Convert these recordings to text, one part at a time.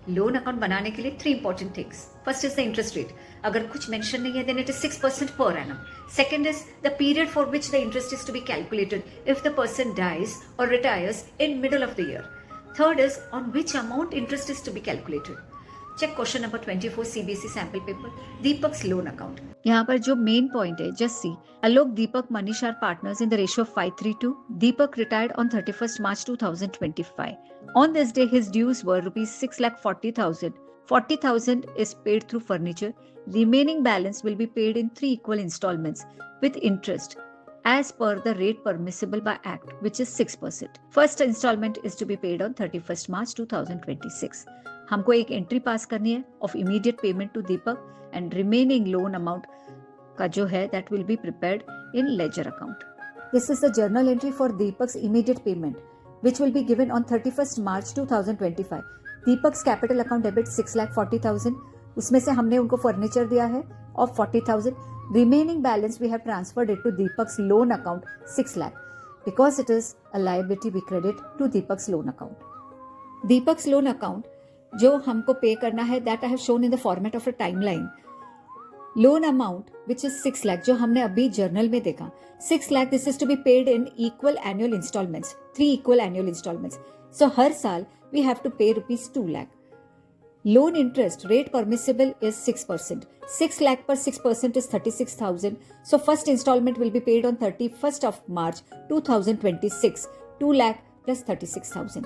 Loan account बनाने के लिए 3 important things. First is the interest rate. अगर कुछ मेंशन नहीं है then it is 6% per annum. Second is the period for which the interest is to be calculated if the person dies or retires in middle of the year. Third is on which amount interest is to be calculated. Check question number 24 CBSE sample paper Deepak's loan account. यहाँ पर जो main point है, just see Alok Deepak Manish are partners in the ratio of 5:3. Deepak retired on 31st March 2025. On this day, his dues were rupees 6,40,000. 40,000 is paid through furniture. Remaining balance will be paid in 3 equal installments with interest as per the rate permissible by Act, which is 6%. First installment is to be paid on 31st March 2026. हमको एक entry pass करनी है of immediate payment to Deepak and remaining loan amount का जो है that will be prepared in ledger account. This is the journal entry for Deepak's immediate payment which will be given on 31st March 2025. Deepak's capital account debit 6,40,000. उसमें से हमने उनको furniture दिया है of 40,000. Remaining balance we have transferred it to Deepak's loan account 6 lakh because it is a liability we credit to Deepak's loan account. Deepak's loan account जो हमको pay करना है that I have shown in the format of a timeline. Loan amount which is 6 lakh जो हमने अभी journal में देखा 6 lakh this is to be paid in equal annual instalments 3 equal annual instalments. So हर साल we have to pay rupees 2 lakh. Loan interest rate permissible is 6%. 6 lakh पर 6% is 36,000. So first installment will be paid on 31st of March 2026. 2 lakh plus 36,000.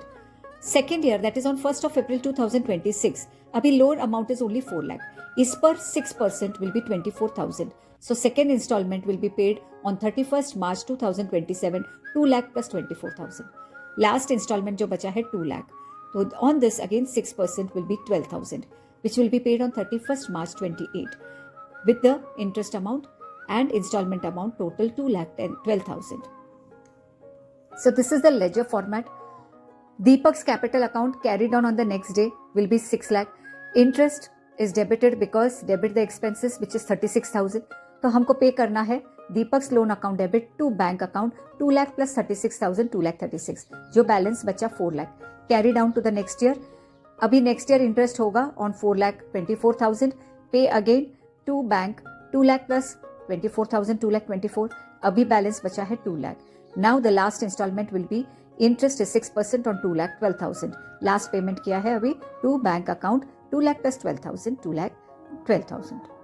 Second year that is on 1st of April 2026. अभी loan amount is only 4 lakh. इस पर 6% will be 24,000. So second installment will be paid on 31st March 2027. 2 lakh plus 24,000. Last installment जो बचा है 2 lakh. So on this again 6% will be 12,000 which will be paid on 31st March 28 with the interest amount and installment amount total 2,12,000. So this is the ledger format. Deepak's capital account carried on the next day will be 6 lakh. Interest is debited because debit the expenses which is 36,000. तो हमको pay करना है Deepak's loan account debit to bank account 2 lakh plus 36,000 2,36,000 जो balance बचा 4 lakh. Carry down to the next year. अभी next year interest होगा on 4,24,000. Pay again to bank 2 lakh plus 24,000 2,24,000. अभी balance बचा है 2 lakh. Now the last instalment will be interest is 6% on 2,12,000. Last payment किया है अभी to bank account 2 lakh plus 12,000 2,12,000.